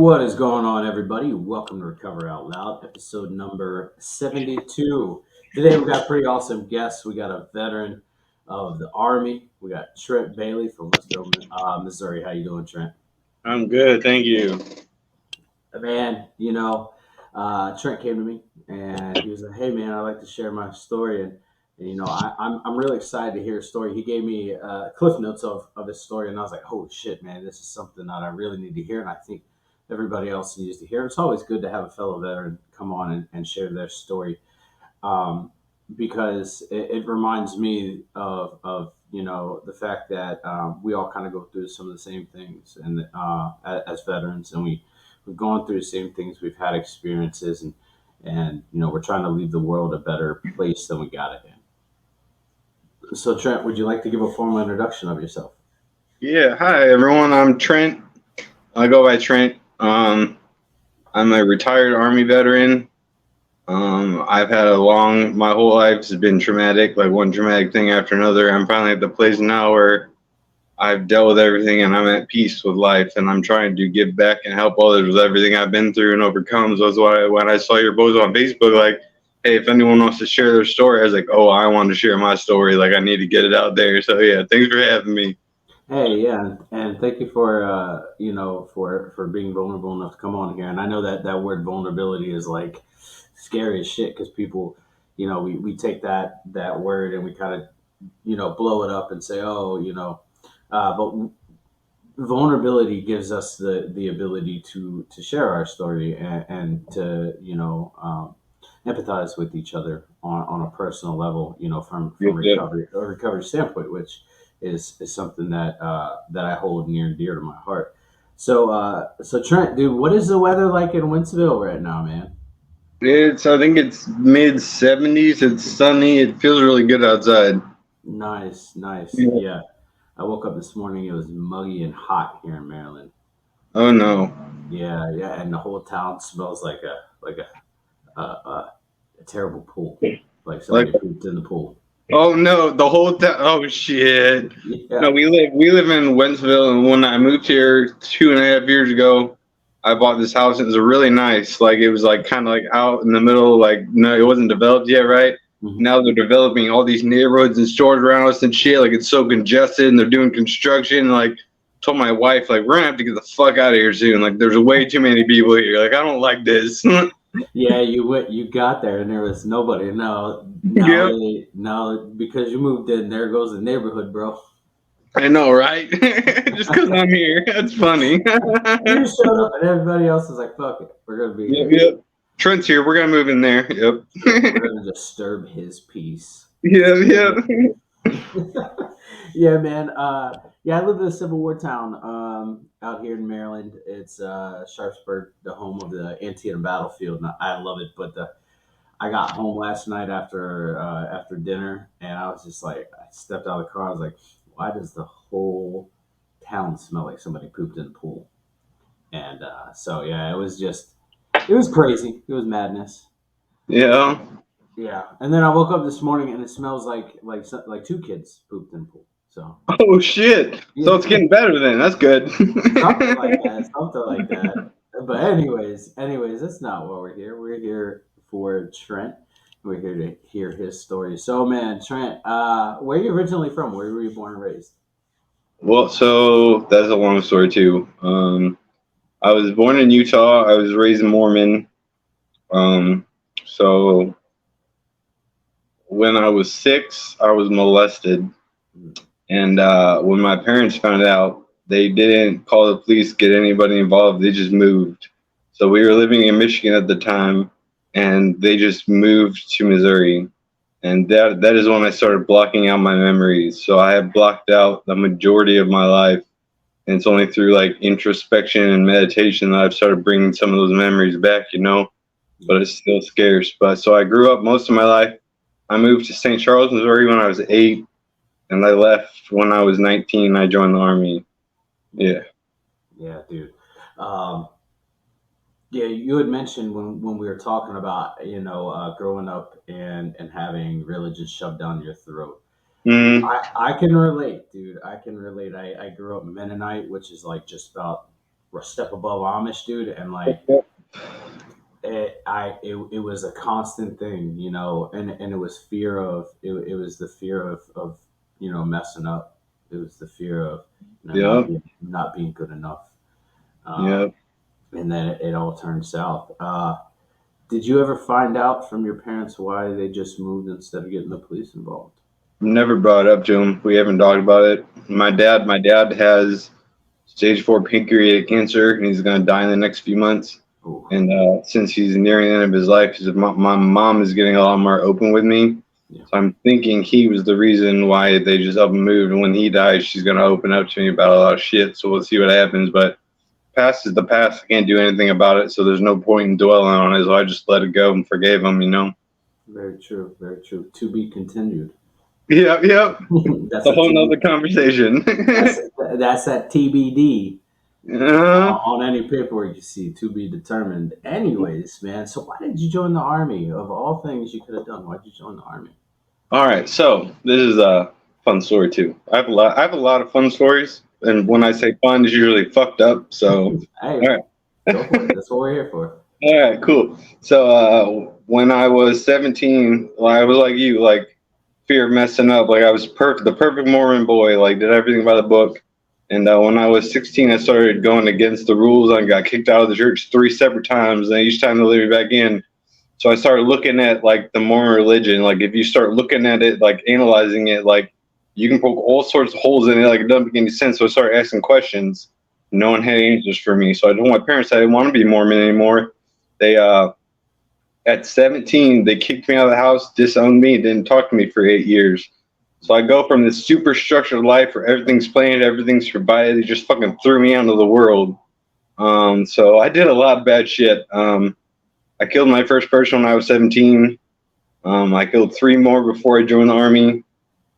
What is going on, everybody? Welcome to Recover Out Loud, episode number 72. Today, we got a pretty awesome guest. We got a veteran of the Army. We got Trent Bailey from Wentsville, Missouri. How you doing, Trent? I'm good, thank you. Man, Trent came to me and he was like, "Hey, man, I'd like to share my story." I'm really excited to hear his story. He gave me cliff notes of his story, and I was like, "Holy shit, man, this is something that I really need to hear." And I think everybody else needs to hear. It's always good to have a fellow veteran come on and share their story, um, because it reminds me of the fact that we all kind of go through some of the same things, and as veterans, and we've gone through the same things. We've had experiences, and we're trying to leave the world a better place than we got it in. So, Trent, would you like to give a formal introduction of yourself? Yeah, hi everyone. I'm Trent. I go by Trent. I'm a retired Army veteran. I've had my whole life has been traumatic, like one traumatic thing after another. I'm finally at the place now where I've dealt with everything and I'm at peace with life, and I'm trying to give back and help others with everything I've been through and overcome. So that's why when I saw your post on Facebook, like, hey, if anyone wants to share their story, I was like, oh, I want to share my story. Like, I need to get it out there. So yeah, thanks for having me. Hey, yeah, and thank you for for being vulnerable enough to come on here. And I know that that word vulnerability is like scary as shit because people, we take that word and we kind of blow it up and say, oh, but vulnerability gives us the ability to share our story and to empathize with each other on a personal level, from Yep, yep. recovery standpoint, which is something that I hold near and dear to my heart. So Trent, dude, what is the weather like in Wentzville right now, man? I think it's mid 70s. It's sunny. It feels really good outside. Nice, nice. Yeah. Yeah, I woke up this morning. It was muggy and hot here in Maryland. Oh no. Yeah, yeah, and the whole town smells like a terrible pool, like Like, somebody pooped in the pool. oh no, the whole time. Oh shit. No, Yeah. we live in Wentzville, and when I moved here 2.5 years ago, I bought this house. It was really nice. Like it was like kind of like out in the middle. Like no, it wasn't developed yet, right? Mhm. Now they're developing all these neighborhoods and stores around us and shit. Like it's so congested, and they're doing construction. Like told my wife, like we're gonna have to get the fuck out of here soon. Like there's way too many people here. Like I don't like this. Yeah, you got there and there was nobody. Now Yep. they now because you moved in, there goes the neighborhood, bro. I know, right? Just because I'm here. That's funny. You just showed up and everybody else is like, "Fuck it, we're gonna be Yep, here. yep. Trent's here. We're gonna move in there. Yep. We're gonna disturb his peace." Yeah, yeah. Yeah, man. Yeah, I live in a Civil War town out here in Maryland. It's Sharpsburg, the home of the Antietam battlefield, and I love it. But I got home last night after dinner, and I was just like, I stepped out of the car. I was like, why does the whole town smell like somebody pooped in the pool? And so yeah, it was crazy. It was madness. Yeah. Yeah, and then I woke up this morning and it smells like two kids pooped in the pool. So Oh shit. So yeah, it's getting better then. That's good. something like that, something like that. But anyways, that's not why we're here. We're here for Trent. We're here to hear his story. So, man, Trent, where are you originally from? Where were you born and raised? Well, so that's a long story too. I was born in Utah. I was raised Mormon. Um, so when I was 6, I was molested. Mm. And when my parents found out, they didn't call the police, get anybody involved. They just moved. So we were living in Michigan at the time, and they just moved to Missouri. And that is when I started blocking out my memories. So I have blocked out the majority of my life, and it's only through like introspection and meditation that I've started bringing some of those memories back. But Yeah, it's still scarce. But so I grew up most of my life. I moved to St. Charles, Missouri when I was 8, and I left when I was 19. I joined the army. yeah, Yeah. yeah, dude. Um, yeah, you had mentioned when we were talking about growing up and having religion shoved down your throat. Mm, I can relate, dude. I can relate. I grew up Mennonite, which is like just about a step above Amish, dude, and like it was a constant thing, and it was fear of it was the fear of messing up. It was the fear of Yep. not being good enough, Yep. and then it all turned south. Did you ever find out from your parents why they just moved instead of getting the police involved? Never brought it up to him. We haven't talked about it. My dad has stage 4 pancreatic cancer, and he's gonna die in the next few months. Oh, And since he's nearing the end of his life, my mom is getting a lot more open with me. yeah, So I'm thinking he was the reason why they just up and moved. And when he dies, she's gonna open up to me about a lot of shit. So we'll see what happens. But past is the past. I can't do anything about it. So there's no point in dwelling on it. So I just let it go and forgave him. very true, very true. To be continued. Yep, yep. That's A a whole TB. nother conversation. That's that's that TBD uh, on any paperwork you see. To be determined. Anyways, man. So why did you join the army? Of all things you could have done, why did you join the army? all right. So this is a fun story too. I have a lot of fun stories, and when I say fun, it's usually fucked up. So Hey, all right. go for it. That's what we're here for. All right, cool. So when I was 17, I was like you, like fear of messing up. Like I was perfect, the perfect Mormon boy. Like did everything by the book. And when I was 16, I started going against the rules. I got kicked out of the church 3 separate times, and each time they let me back in. So I started looking at like the Mormon religion. Like if you start looking at it, like analyzing it, like you can poke all sorts of holes in it. Like it doesn't make any sense. So I started asking questions. No one had answers for me. So I told my parents I didn't want to be Mormon anymore. They at 17 they kicked me out of the house, disowned me, didn't talk to me for 8 years. So I go from this super structured life where everything's planned, everything's provided. They just fucking threw me out into the world. So I did a lot of bad shit. I killed my first person when I was 17. I killed 3 more before I joined the army.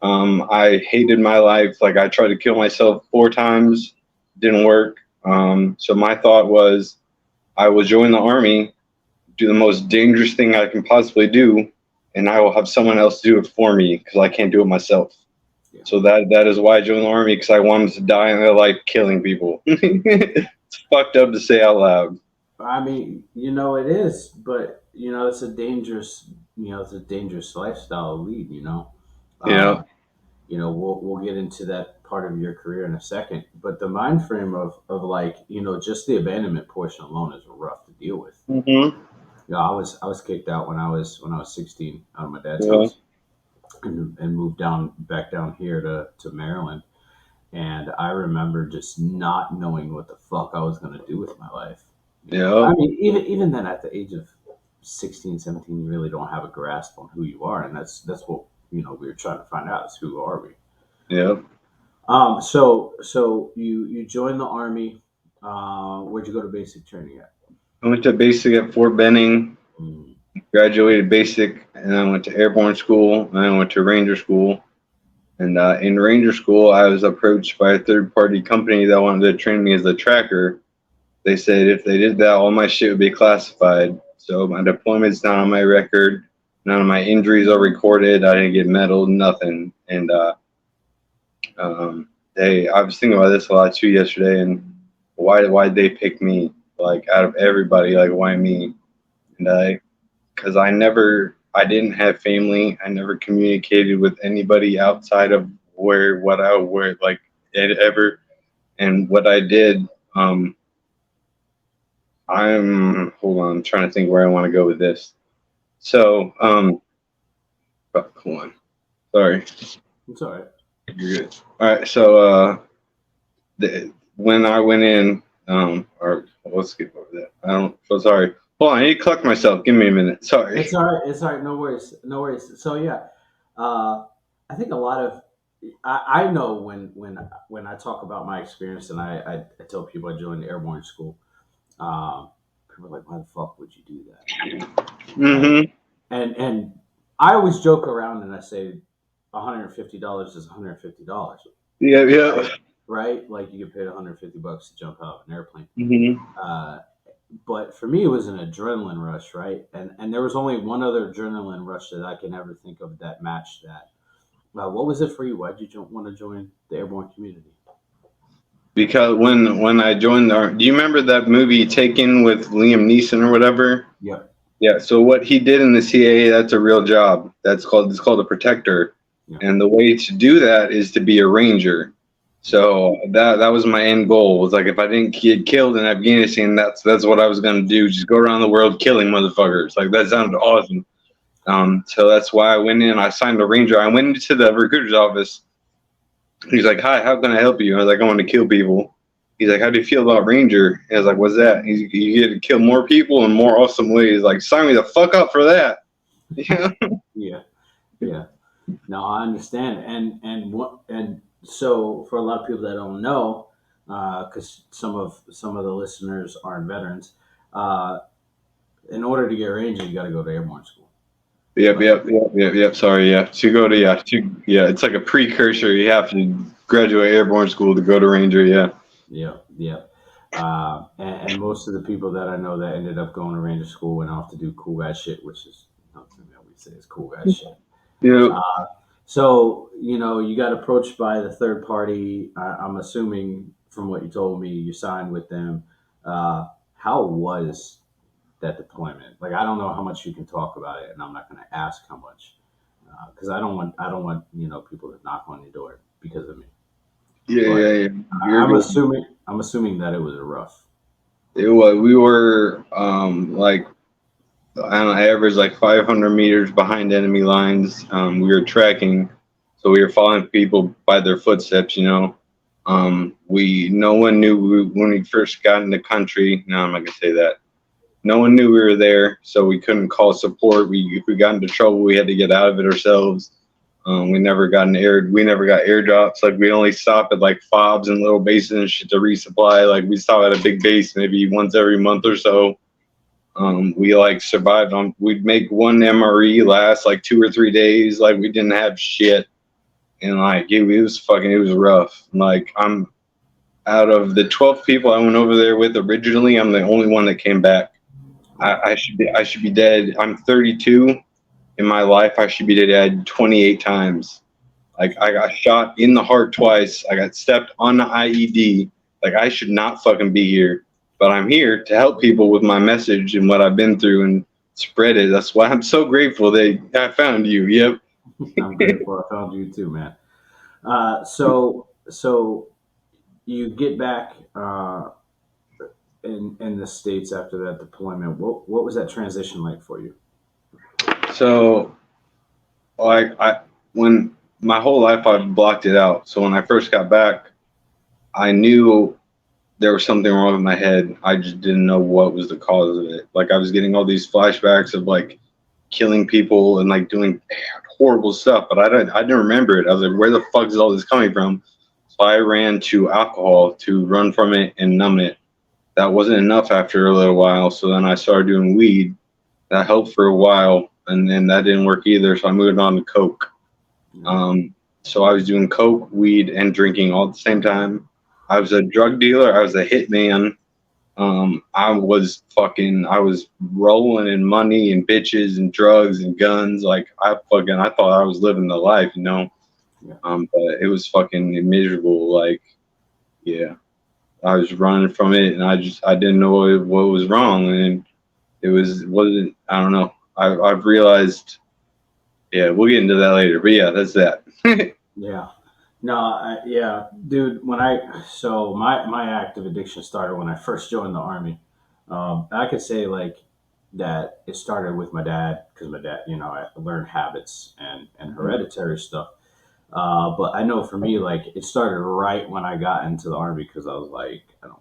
I hated my life. Like I tried to kill myself 4 times, didn't work. So my thought was I will join the army, do the most dangerous thing I can possibly do, and I will have someone else do it for me because I can't do it myself. Yeah. So that is why I joined the army, because I wanted to die in their life killing people. It's fucked up to say out loud. I mean, it is, but it's a dangerous, it's a dangerous lifestyle to lead. Yeah. Uh, we'll get into that part of your career in a second, but the mind frame of like, just the abandonment portion alone is rough to deal with. Hmm. I was kicked out when I was 16 out of my dad's Yeah. house and moved back down here to Maryland. And I remember just not knowing what the fuck I was going to do with my life. Yeah. I mean, even then, at the age of 16, 17, you really don't have a grasp on who you are, and that's what we were trying to find out is who are we. Yeah. So you joined the army. Where'd you go to basic training at? I went to basic at Fort Benning, Mm, graduated basic, and I went to airborne school, and I went to ranger school. And in ranger school, I was approached by a third party company that wanted to train me as a tracker. They said if they did that, all my shit would be classified. So my deployment's not on my record. None of my injuries are recorded. I didn't get medaled, nothing. And I was thinking about this a lot too yesterday. And why they pick me? Like out of everybody, like why me? And because I didn't have family. I never communicated with anybody outside of where like ever. And what I did, hold on, I'm trying to think where I want to go with this. So, hold on, sorry, it's all right. you're good. All right, so when I went in, or let's skip over that. I don't. So sorry. Hold on, I need to collect myself. Give me a minute. Sorry. It's all right. It's all right. No worries. No worries. So yeah, uh, I think a lot of I know when I talk about my experience and I tell people I joined airborne school. Um, People are like, why the fuck would you do that? Right? Mm-hmm. And I always joke around and I say, $150 is $150, Yeah, yeah. right? Right? Like you get paid $150 to jump out of an airplane. Mm-hmm. Uh, but for me, it was an adrenaline rush, right? And there was only one other adrenaline rush that I can ever think of that matched that. What was it for you? Why did you want to join the airborne community? because when I joined the, do you remember that movie Taken with Liam Neeson or whatever? Yep. Yeah. So what he did in the CIA, that's a real job. It's called a protector, Yep. and the way to do that is to be a ranger. So that was my end goal. Was like if I didn't get killed in Afghanistan, that's what I was gonna do. Just go around the world killing motherfuckers. Like that sounded awesome. So that's why I went in. I signed a ranger. I went into the recruiter's office. He's like, "Hi, how can I help you?" I was like, "I want to kill people." He's like, "How do you feel about ranger?" I was like, "What's that?" You get to kill more people in more awesome ways. Like, sign me the fuck up for that. Yeah. Yeah. Yeah. No, I understand, and so for a lot of people that don't know, because some of the listeners aren't veterans, uh, in order to get Ranger, you got to go to airborne school. Yep, Like, yep, yep, yep, yep. Sorry, yeah. To go to yeah. It's like a precursor. You have to graduate airborne school to go to ranger. Yeah. yeah, yeah. And most of the people that I know that ended up going to Ranger school went off to do cool guy shit, which is something that we say is cool guy shit. Yep. Uh, so you got approached by the third party. I'm assuming from what you told me, you signed with them. How was that deployment? Like, I don't know how much you can talk about it, and I'm not going to ask how much because I don't want people to knock on your door because of me. Yeah, yeah, But yeah. You're I'm good. assuming that it was a rough. It was. We were like on average like 500 meters behind enemy lines. We were tracking, so we were following people by their footsteps. We no one knew when we first got in the country. No, I'm not gonna say that. No one knew we were there, so we couldn't call support. If we got into trouble, we had to get out of it ourselves. We never got airdrops. Like we only stop at like fobs and little bases and shit to resupply. Like we stop at a big base maybe once every month or so. We like survived on. We'd make one MRE last like 2 or 3 days. Like we didn't have shit, and like it was fucking. It was rough. Like I'm out of the 12 people I went over there with originally, I'm the only one that came back. I should be dead. I'm 32. In my life, I should be dead 28 times. Like I got shot in the heart twice. I got stepped on the IED. Like I should not fucking be here, but I'm here to help people with my message and what I've been through and spread it. That's why I'm so grateful that I found you. Yep. I'm grateful I found you too, man. So you get back in the states after that deployment. What was that transition like for you? So like I when my whole life I've blocked it out. So when I first got back, I knew there was something wrong with my head. I just didn't know what was the cause of it. Like I was getting all these flashbacks of like killing people and like doing horrible stuff, but I didn't remember it. I was like, where the fuck is all this coming from? So I ran to alcohol to run from it and numb it. That wasn't enough after a little while, so then I started doing weed. That helped for a while, and then that didn't work either. So I moved on to coke. Yeah. So I was doing coke, weed, and drinking all at the same time. I was a drug dealer. I was a hitman. I was rolling in money and bitches and drugs and guns. Like I thought I was living the life. Yeah. But it was fucking miserable. Like, yeah, I was running from it, and I didn't know what was wrong, and wasn't. I don't know. I've realized. Yeah, we'll get into that later. But yeah, that's that. Yeah. No, yeah, dude. My active addiction started when I first joined the army. I could say like that it started with my dad because my dad, I learned habits and hereditary stuff. But I know for me, like it started right when I got into the army because I was like, I don't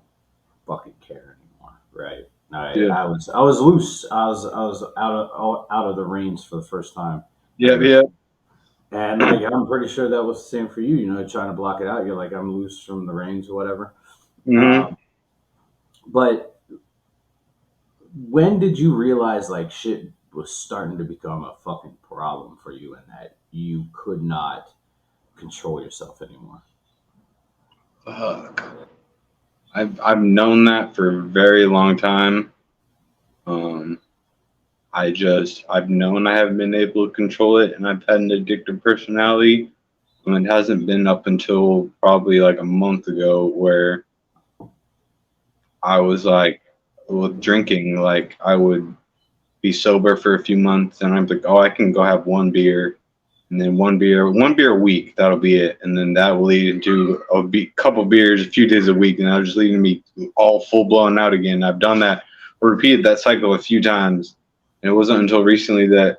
fucking care anymore, right? Yeah, I was loose. I was out of the reins for the first time yeah, ever. yeah. And like I'm pretty sure that was the same for you. Trying to block it out. You're like I'm loose from the reins or whatever. Hmm. Um, but when did you realize like shit was starting to become a fucking problem for you and that you could not control yourself anymore? Fuck. I've known that for a very long time. Um, I've known I haven't been able to control it, and I've had an addictive personality. And it hasn't been up until probably like a month ago where I was like, with drinking, like I would be sober for a few months, and I'm like, oh, I can go have one beer, and then one beer a week. That'll be it, and then that will lead into couple beers, a few days a week, and that'll just lead to me all full blown out again. I've done that, repeated that cycle a few times, and it wasn't until recently that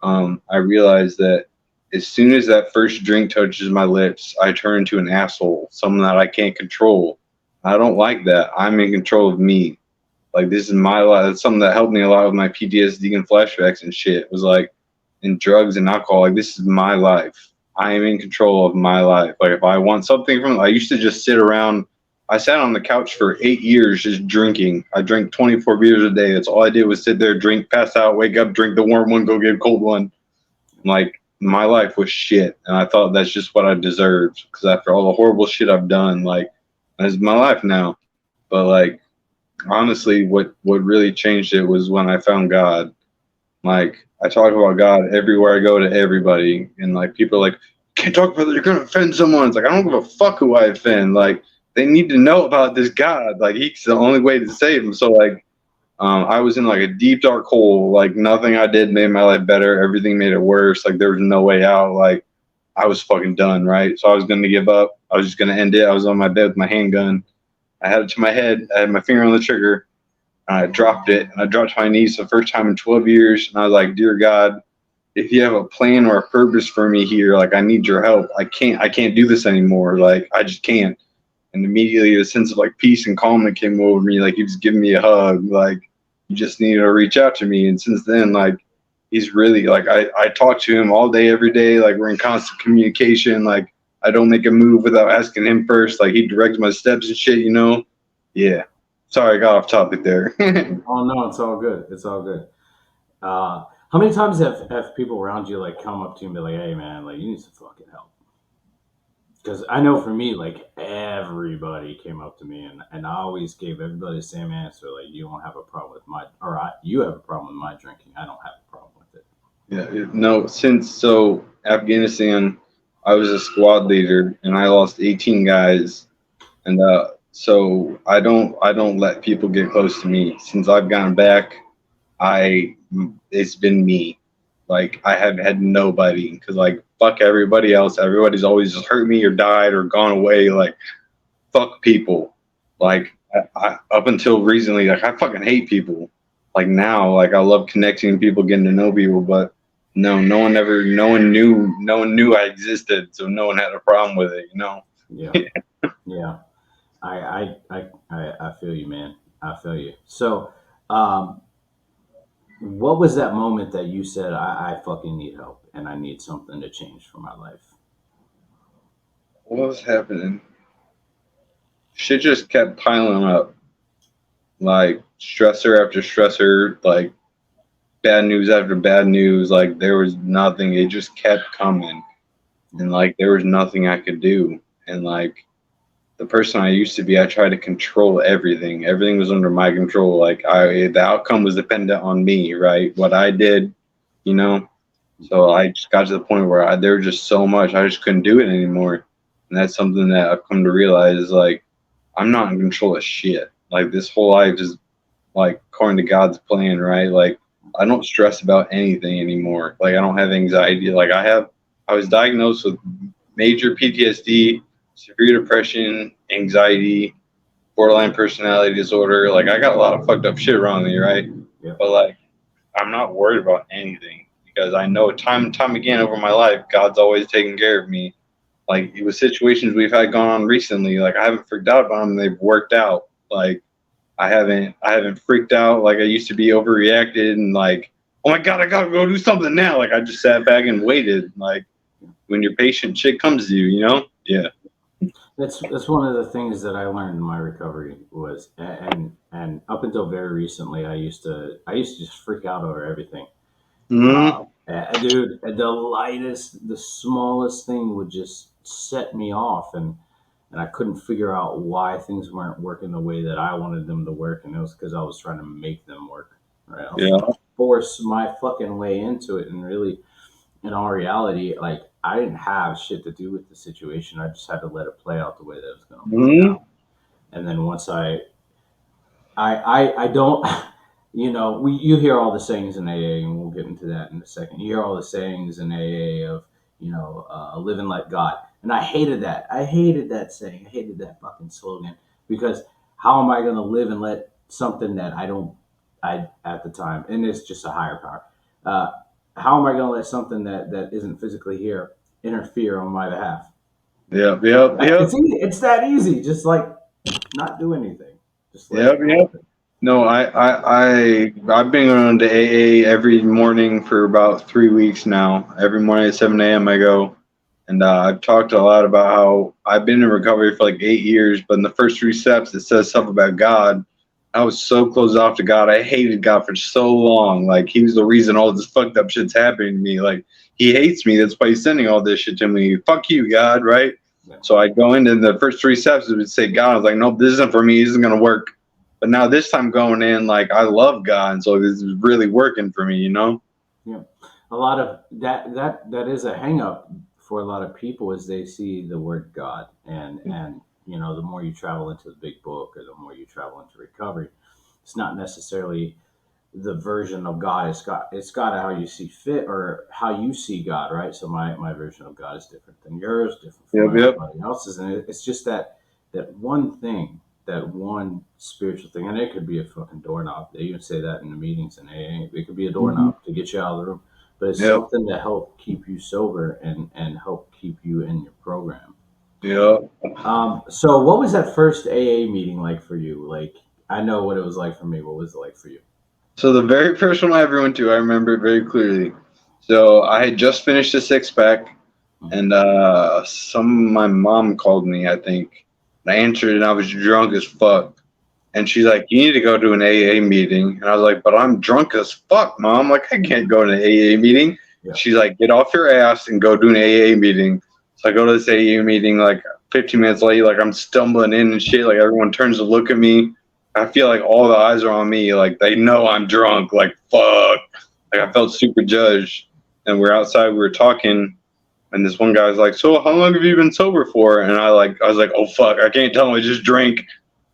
I realized that as soon as that first drink touches my lips, I turn into an asshole, someone that I can't control. I don't like that. I'm in control of me. Like this is my life. It's something that helped me a lot with my PTSD and flashbacks and shit. It was like in drugs and alcohol. Like this is my life. I am in control of my life. Like if I want something from, I used to just sit around. I sat on the couch for 8 years just drinking. I drank 24 beers a day. That's all I did was sit there, drink, pass out, wake up, drink the warm one, go get a cold one. Like my life was shit, and I thought that's just what I deserved because after all the horrible shit I've done, like that's my life now. But like honestly, what really changed it was when I found God. Like I talk about God everywhere I go to everybody, and like people are like, "Can't talk about that. You're gonna offend someone." It's like I don't give a fuck who I offend. Like they need to know about this God. Like He's the only way to save them. So like, I was in like a deep dark hole. Like nothing I did made my life better. Everything made it worse. Like there was no way out. Like I was fucking done. Right. So I was gonna give up. I was just gonna end it. I was on my bed with my handgun. I had it to my head. I had my finger on the trigger. And I dropped it, and I dropped to my knees for the first time in 12 years. And I was like, "Dear God, if you have a plan or a purpose for me here, like I need your help. I can't do this anymore. Like I just can't." And immediately a sense of like peace and calm that came over me. Like he was giving me a hug. Like you just needed to reach out to me. And since then, like he's really like I talk to him all day, every day. Like we're in constant communication. Like I don't make a move without asking him first. Like he directs my steps and shit, you know? Yeah. Sorry, I got off topic there. Oh no, it's all good. It's all good. How many times have people around you like come up to you and be like, "Hey man, like you need some fucking help"? Because I know for me, like everybody came up to me, and I always gave everybody the same answer. Like, you don't have a problem with you have a problem with my drinking. I don't have a problem with it. Yeah, no, since so Afghanistan, I was a squad leader and I lost 18 guys, and so I don't let people get close to me. Since I've gone back, I it's been me. Like I have had nobody because like fuck everybody else. Everybody's always just hurt me or died or gone away. Like fuck people. Like up until recently, like I fucking hate people. Like now, like I love connecting with people, getting to know people, but no, no one knew I existed, so no one had a problem with it, you know. Yeah, yeah. I feel you, man. I feel you. So, um, what was that moment that you said, I fucking need help and I need something to change for my life? What was happening? Shit just kept piling up, like stressor after stressor, like bad news after bad news. Like there was nothing; it just kept coming, and like there was nothing I could do, and like the person I used to be, I tried to control everything. Everything was under my control. Like the outcome was dependent on me, right? What I did, you know. So I just got to the point where there was just so much I just couldn't do it anymore, and that's something that I've come to realize is like I'm not in control of shit. Like this whole life is like according to God's plan, right? Like I don't stress about anything anymore. Like I don't have anxiety. I was diagnosed with major PTSD, severe depression, anxiety, borderline personality disorder. Like I got a lot of fucked up shit wrong with me, right? Yeah. But like I'm not worried about anything because I know time and time again over my life, God's always taking care of me. Like with situations we've had going on recently, like I haven't freaked out about them; they've worked out. Like I haven't freaked out like I used to be overreacted and like, oh my god, I gotta go do something now. Like I just sat back and waited. Like when you're patient, shit comes to you, you know? Yeah. That's one of the things that I learned in my recovery was, and up until very recently, I used to just freak out over everything. Mm-hmm. Dude, the smallest thing would just set me off, and I couldn't figure out why things weren't working the way that I wanted them to work, and it was because I was trying to make them work. Right? I was trying Yeah. to force my fucking way into it, and really, in all reality, like I didn't have shit to do with the situation. I just had to let it play out the way that it was going to play Hmm. out. And then once I don't, you hear all the sayings in AA, and we'll get into that in a second. You hear all the sayings in AA of, live and let God. And I hated that. I hated that saying. I hated that fucking slogan because how am I going to live and let something that at the time, and it's just a higher power, uh, how am I going to let something that isn't physically here interfere on my behalf? Yep, yep, It's yep, easy. It's that easy. Just like not do anything. Just let yep, it yep. happen. No, I've been going to AA every morning for about 3 weeks now. Every morning at 7 a.m. I go, and I've talked a lot about how I've been in recovery for like 8 years, but in the first 3 steps it says stuff about God. I was so closed off to God. I hated God for so long. Like he was the reason all this fucked up shit's happening to me. Like he hates me. That's why he's sending all this shit to me. Fuck you, God, right? Yeah. So I'd go into the first 3 steps. It would say God. I was like, nope, this isn't for me. This isn't gonna work. But now this time going in, like I love God, and so this is really working for me. You know? Yeah, a lot of that is a hang up for a lot of people is they see the word God and the more you travel into the big book or the more you travel into recovery, it's not necessarily the version of God. It's God how you see fit or how you see God, right? So my version of God is different than yours, different Yep, from yep, everybody else's, and it's just that one thing, that one spiritual thing, and it could be a fucking doorknob. They even say that in the meetings and it could be a hmm, doorknob to get you out of the room, but it's yep, something to help keep you sober and help keep you in your program. yep. So what was that first AA meeting like for you? Like, I know what it was like for me. What was it like for you? So the very first one I ever went to, I remember it very clearly. So I had just finished a 6 pack, Mhm. and my mom called me, I think. And I answered, and I was drunk as fuck. And she's like, "You need to go to an AA meeting." And I was like, "But I'm drunk as fuck, mom. Like, I can't go to an AA meeting." Yeah. She's like, "Get off your ass and go do an AA meeting." So I go to this AA meeting, like 15 minutes late, like I'm stumbling in and shit. Like everyone turns to look at me. I feel like all the eyes are on me. Like they know I'm drunk. Like fuck. Like I felt super judged. And we're outside. We were talking, and this one guy's like, "So how long have you been sober for?" And I was like, "Oh fuck, I can't tell him. I just drank."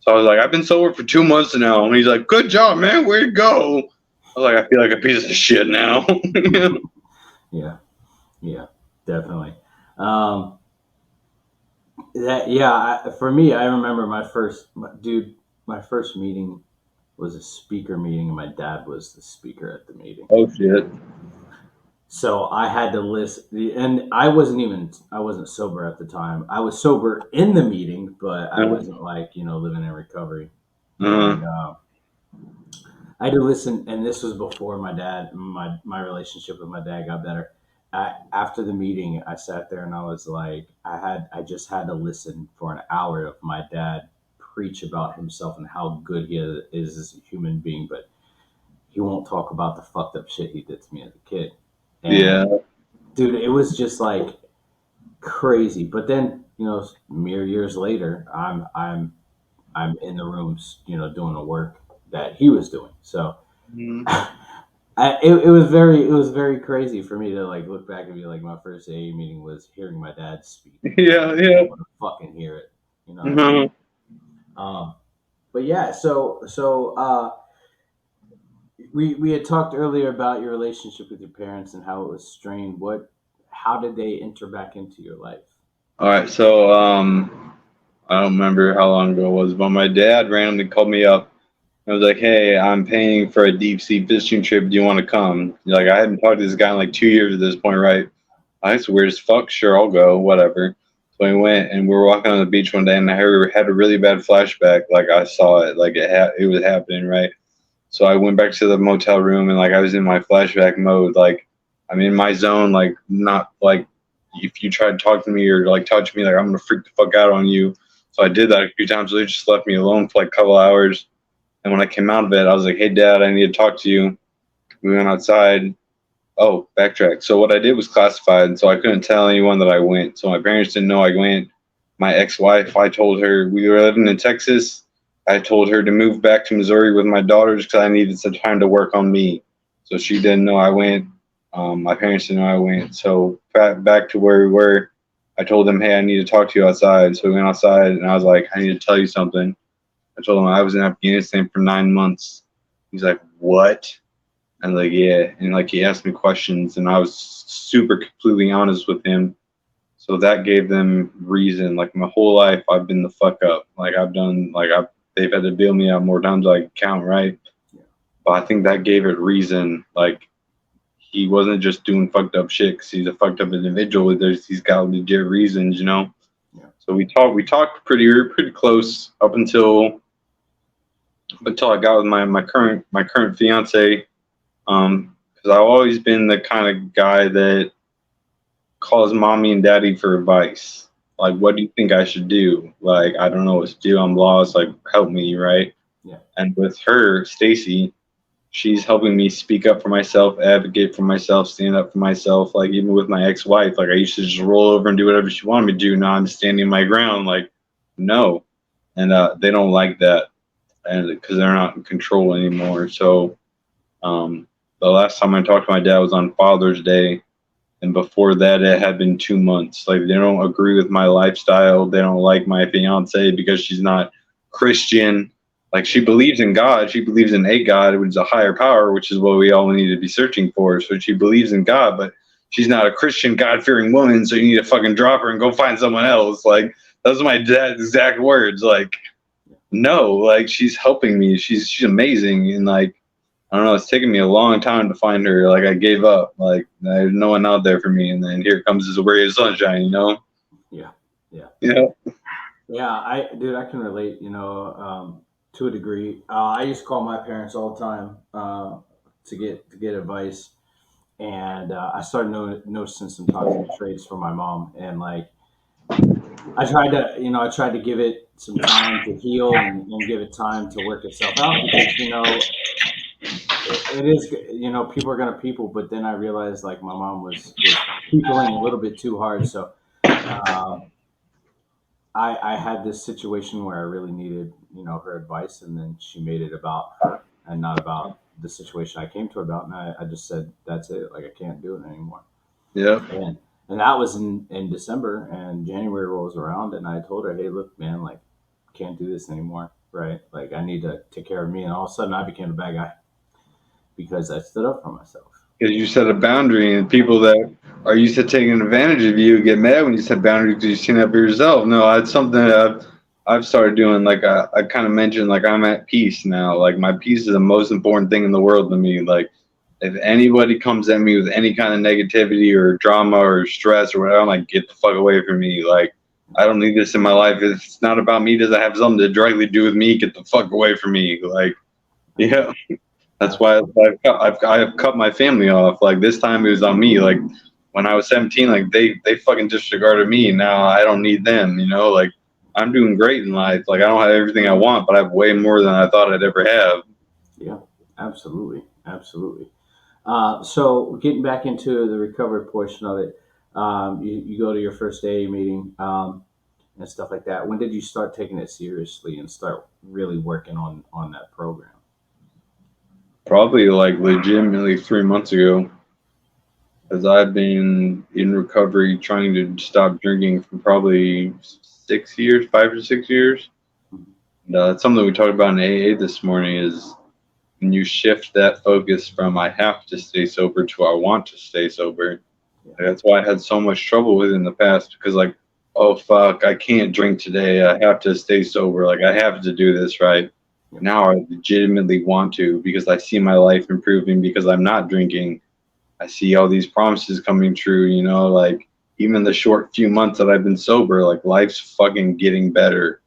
So I was like, "I've been sober for 2 months now." And he's like, "Good job, man. Where'd you go?" I was like, "I feel like a piece of shit now." Yeah. Yeah, definitely. Um, for me, I remember my first meeting was a speaker meeting, and my dad was the speaker at the meeting. Oh shit. So I had to listen, and I wasn't sober at the time. I was sober in the meeting, but I Uh, wasn't like living in recovery. uh, And I had to listen, and this was before my relationship with my dad got better. After the meeting, I sat there and I was like, I just had to listen for an hour of my dad preach about himself and how good he is as a human being, but he won't talk about the fucked up shit he did to me as a kid. yeah. And dude, it was just like crazy. But then, mere years later, I'm in the rooms, doing the work that he was doing. So Mhm. it was very crazy for me to like look back and be like my first AA meeting was hearing my dad speak Yeah, and being yeah. able to fucking hear it. You know what I mean? Uh, But yeah, we had talked earlier about your relationship with your parents and how it was strained. How did they enter back into your life? all right. So I don't remember how long ago it was, but my dad randomly called me up. I was like, "Hey, I'm paying for a deep sea fishing trip. Do you want to come?" Like, I hadn't talked to this guy in like 2 years at this point, right? That's weird as fuck. Sure, I'll go. Whatever. So we went, and we were walking on the beach one day, and had a really bad flashback. Like I saw it, like it was happening, right? So I went back to the motel room, and like I was in my flashback mode. Like I'm in my zone. Like not like if you try to talk to me or like touch me, like I'm gonna freak the fuck out on you. So I did that a few times. So they just left me alone for like a couple hours. And when I came out of it, I was like, "Hey, Dad, I need to talk to you." We went outside. Oh, backtrack. So what I did was classified, so I couldn't tell anyone that I went. So my parents didn't know I went. My ex-wife, I told her we were living in Texas. I told her to move back to Missouri with my daughters because I needed some time to work on me. So she didn't know I went. My parents didn't know I went. So back to where we were, I told them, hey, I need to talk to you outside. So we went outside, and I was like, I need to tell you something. I told him I was in Afghanistan for 9 months. He's like, what? And like, yeah. And like, he asked me questions, and I was super completely honest with him. So that gave them reason. Like my whole life, I've been the fuck up. Like I've done, they've had to bail me out more times than I can count, right? Yeah. But I think that gave it reason. Like he wasn't just doing fucked up shit 'cause he's a fucked up individual. He's got legit reasons, you know. Yeah. So we talked pretty close up until I got with my current fiance. Because I've always been the kind of guy that calls mommy and daddy for advice. Like, what do you think I should do? Like, I don't know what to do. I'm lost. Like, help me, right? Yeah. And with her, Stacy, she's helping me speak up for myself, advocate for myself, stand up for myself. Like, even with my ex-wife, like I used to just roll over and do whatever she wanted me to do. Now I'm standing my ground. Like, no, and they don't like that, and because they're not in control anymore. So, um, the last time I talked to my dad was on Father's Day, and before that it had been 2 months. Like they don't agree with my lifestyle. They don't like my fiance because she's not Christian. Like she believes in God. She believes in a God, which is a higher power, which is what we all need to be searching for. So she believes in God, but she's not a Christian, God fearing woman. So you need to fucking drop her and go find someone else. Like those are my dad's exact words. Like no, like she's helping me. She's amazing, and like I don't know. It's taken me a long time to find her. Like I gave up. Like there's no one out there for me. And then here comes this ray of sunshine. You know. Yeah. Yeah. Yeah. Yeah. Dude, I can relate, to a degree. I used to call my parents all the time, to get advice. And I started noticing some toxic traits from my mom. And like, I tried to give it some time to heal and give it time to work itself out because, it is, people are going to people, but then I realized like my mom was peopling a little bit too hard. So, um, I had this situation where I really needed, her advice, and then she made it about her and not about the situation I came to her about. And I just said, that's it. Like, I can't do it anymore. Yeah. And that was in December, and January rolls around, and I told her, hey, look, man, like, can't do this anymore. Right. Like, I need to take care of me. And all of a sudden I became a bad guy because I stood up for myself. Because you set a boundary, and people that are used to taking advantage of you get mad when you set boundaries because you stand up for yourself. No, that's something that I've started doing. Like I kind of mentioned, like I'm at peace now. Like my peace is the most important thing in the world to me. Like if anybody comes at me with any kind of negativity or drama or stress or whatever, I'm like, get the fuck away from me. Like I don't need this in my life. If it's not about me, does it have something to directly do with me? Get the fuck away from me. Like yeah. That's why Absolutely. I've cut my family off. Like this time it was on me. Like when I was 17, like they fucking disregarded me. Now I don't need them. You know, like I'm doing great in life. Like I don't have everything I want, but I have way more than I thought I'd ever have. Yeah, absolutely. Absolutely. So getting back into the recovery portion of it, you go to your first AA meeting, and stuff like that. When did you start taking it seriously and start really working on that program? Probably like legitimately 3 months ago, because I've been in recovery trying to stop drinking for probably 6 years, 5 or 6 years. Mhm. And that's something we talked about in AA this morning. Is when you shift that focus from I have to stay sober to I want to stay sober. Yeah. That's why I had so much trouble with it in the past because like, oh fuck, I can't drink today. I have to stay sober. Like I have to do this right. Yeah. Now I legitimately want to because I see my life improving because I'm not drinking. I see all these promises coming true, like even the short few months that I've been sober, like life's fucking getting better.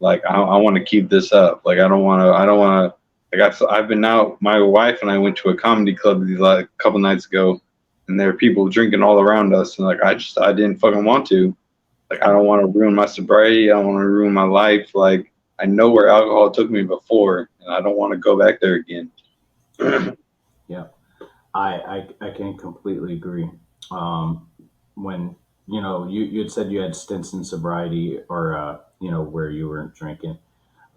Like I want to keep this up. Like I don't want to. Like I've been out. My wife and I went to a comedy club like a couple nights ago, and there were people drinking all around us, and like I didn't fucking want to. Like I Yeah. don't want to ruin my sobriety. I don't want to ruin my life. Like I know where alcohol took me before, and I don't want to go back there again. Yeah. Yeah. I can completely agree. When you had said you had stints in sobriety or where you weren't drinking.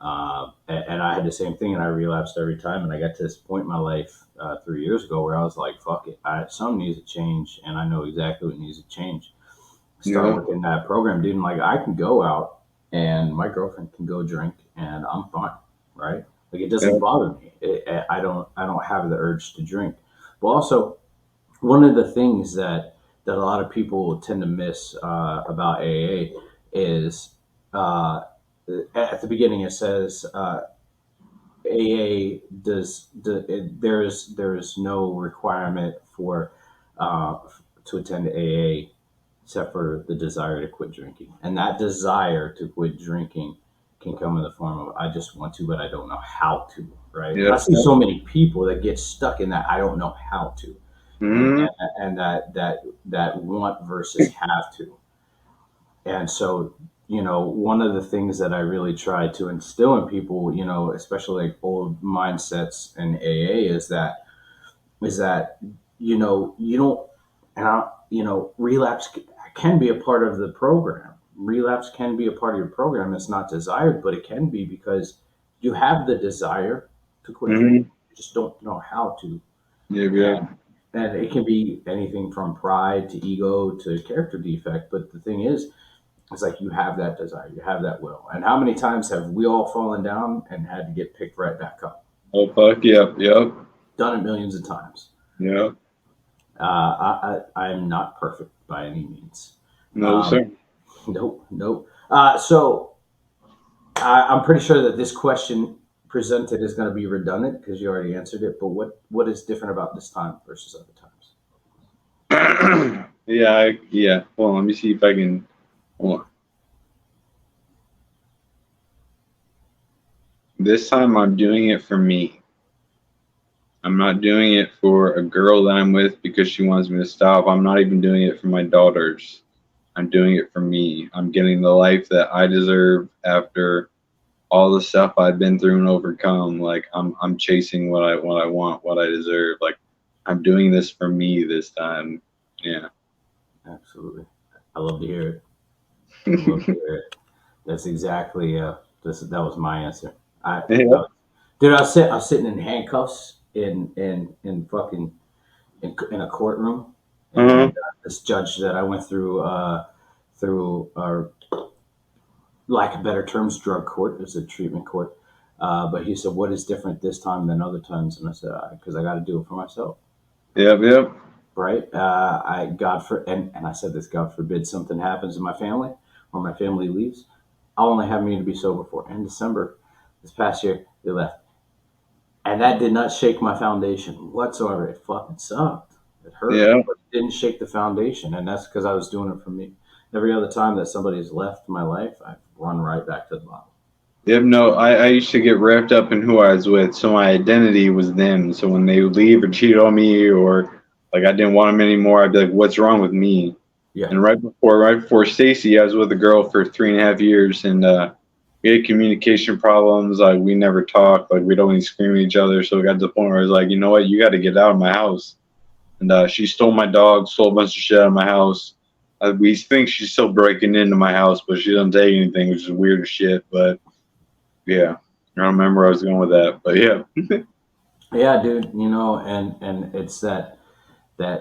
And I had the same thing, and I relapsed every time. And I got to this point in my life 3 years ago where I was like, "Fuck it, something needs to change," and I know exactly what needs to change. Start Yeah. looking at that program, dude. And like, I can go out, and my girlfriend can go drink, and I'm fine, right? Like, it doesn't Yeah. bother me. I don't have the urge to drink. But also, one of the things that a lot of people tend to miss about AA is uh, at the beginning it says AA there's no requirement for uh, to attend AA except for the desire to quit drinking, and that desire to quit drinking can come in the form of I just want to, but I don't know how to. Right, and I Yep. see so many people that get stuck in that I don't know how to, and Hmm. that want versus have to. And so, one of the things that I really try to instill in people, especially like old mindsets in AA, is that you don't, relapse can be a part of the program. Relapse can be a part of your program. It's not desired, but it can be because you have the desire to quit drinking. Hmm. You just don't know how to. Yep. And Yep. and it can be anything from pride to ego to character defect. But the thing is, it's like you have that desire, you have that will. And how many times have we all fallen down and had to get picked right back up? Oh fuck. Yep. Yep. Done it millions of times. Yep. I'm not perfect by any means. No Um, sir. nope, nope. So I'm pretty sure that this question presented is going to be redundant because you already answered it. But what is different about this time versus other times? Yeah. Yeah. Well, let me see if I can. Hold on. This time I'm doing it for me. I'm not doing it for a girl that I'm with because she wants me to stop. I'm not even doing it for my daughters. I'm doing it for me. I'm getting the life that I deserve after all the stuff I've been through and overcome. Like I'm chasing what I want, what I deserve. Like I'm doing this for me this time. Yeah. Absolutely. I love to hear it. I love to hear it. That's exactly that was my answer. Yeah. Dude, I was sitting in handcuffs in fucking in a courtroom, and Uh-huh. this judge that I went through lack of better terms, drug court. It was a treatment court. But he said, "What is different this time than other times?" And I said, "Because I got to do it for myself, Yep. Yep. right? And I said this, God forbid something happens in my family or my family leaves. I'll only have me to be sober for." In December this past year, they left. And that did not shake my foundation whatsoever. It fucking sucked. It hurt, Yeah. but it didn't shake the foundation. And that's because I was doing it for me. Every other time that somebody's left my life, I've run right back to the bottom. Yep. No, I used to get wrapped up in who I was with, so my identity was them. So when they would leave or cheat on me or like I didn't want them anymore, I'd be like, "What's wrong with me?" Yeah. And right before Stacy, I was with a girl for 3.5 years, and we had communication problems. Like we never talked. Like we'd only scream at each other. So it got to the point where I was like, you know what, you got to get out of my house. And she stole my dog, stole a bunch of shit out of my house. We think she's still breaking into my house, but she doesn't take anything, which is weird as shit. But yeah, I don't remember where I was going with that. But yeah, Yeah, dude, and it's that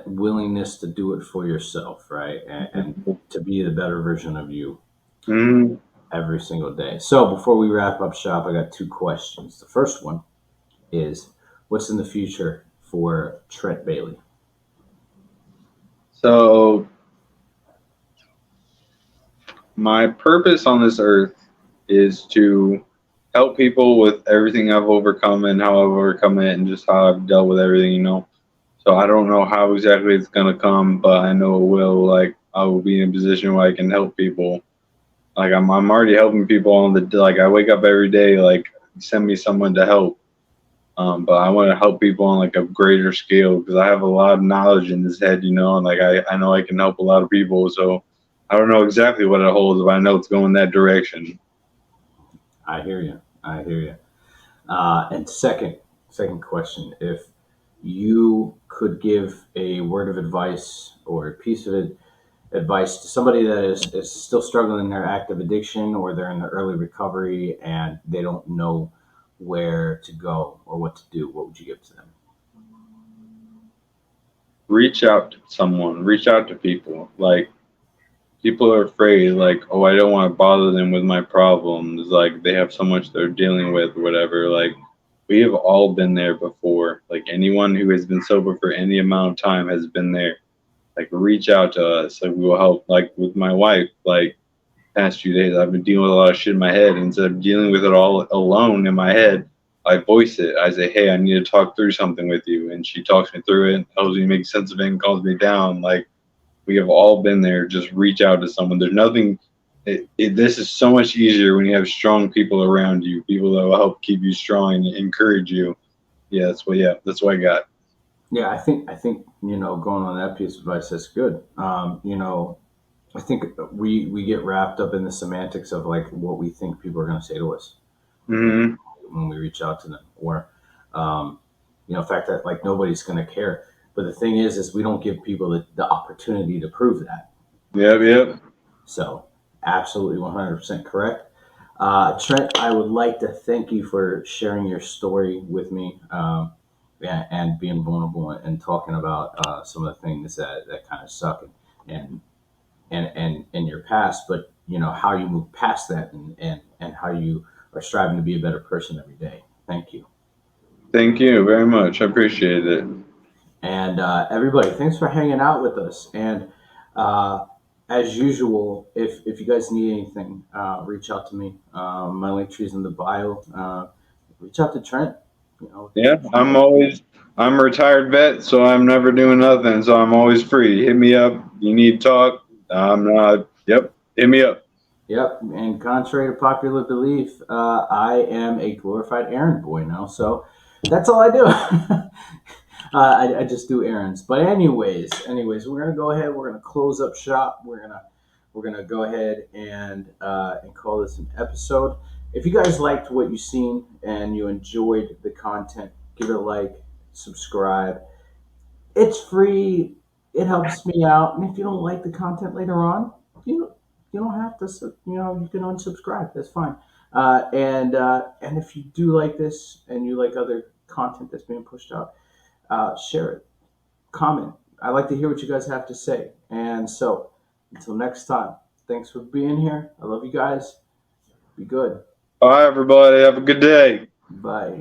willingness to do it for yourself, right? And to be the better version of you mm, every single day. So before we wrap up shop, I got two questions. The first one is, what's in the future for Trent Bailey? so my purpose on this earth is to help people with everything I've overcome and how I've overcome it and just how I've dealt with everything. So I don't know how exactly it's gonna come, but I know it will. Like I will be in a position where I can help people. Like I'm already helping people on the like I wake up every day like send me someone to help. But I want to help people on like a greater scale because I have a lot of knowledge in this head, and like I know I can help a lot of people. So I don't know exactly what it holds, but I know it's going that direction. I hear you. I hear you. And second question: if you could give a word of advice or a piece of it, advice to somebody that is still struggling in their active addiction, or they're in the early recovery and they don't know where to go or what to do, what would you give to them? Reach out to someone. Reach out to people. Like, people are afraid, like, oh, I don't want to bother them with my problems. Like, they have so much they're dealing with, whatever. Like, we have all been there before. Like, anyone who has been sober for any amount of time has been there. Like, reach out to us. Like, we will help. Like, with my wife, like, past few days, I've been dealing with a lot of shit in my head. Instead of dealing with it all alone in my head, I voice it. I say, hey, I need to talk through something with you. And she talks me through it, helps me make sense of it, and calms me down. Like, we have all been there. Just reach out to someone. There's nothing. This is so much easier when you have strong people around you, people that will help keep you strong and encourage you. Yeah, that's what. Yeah, that's what I got. Yeah, I think going on that piece of advice, that's good. I think we get wrapped up in the semantics of like what we think people are going to say to us Hmm. when we reach out to them, or um, the fact that like nobody's going to care. But the thing is we don't give people the opportunity to prove that. Yep, yep. So absolutely 100% correct. Trent, I would like to thank you for sharing your story with me, and being vulnerable and talking about some of the things that kind of suck, and and in your past, but how you move past that, and how you are striving to be a better person every day. Thank you. Thank you very much. I appreciate it. And everybody, thanks for hanging out with us. And uh, as usual, if you guys need anything, reach out to me. My link tree is in the bio. Reach out to Trent. Yeah, If you guys. I'm a retired vet, so I'm never doing nothing. So I'm always free. Hit me up. You need to talk. I'm not. Yep. Hit me up. Yep. And contrary to popular belief, I am a glorified errand boy now. So that's all I do. I just do errands. But anyways, we're gonna go ahead. We're gonna close up shop. We're gonna go ahead and call this an episode. If you guys liked what you've seen and you enjoyed the content, give it a like, subscribe. It's free. It helps me out. And if you don't like the content later on, you don't have to. You can unsubscribe. That's fine. And if you do like this and you like other content that's being pushed out, share it, comment. I like to hear what you guys have to say. And so, until next time, thanks for being here. I love you guys. Be good. Bye, everybody. Have a good day. Bye.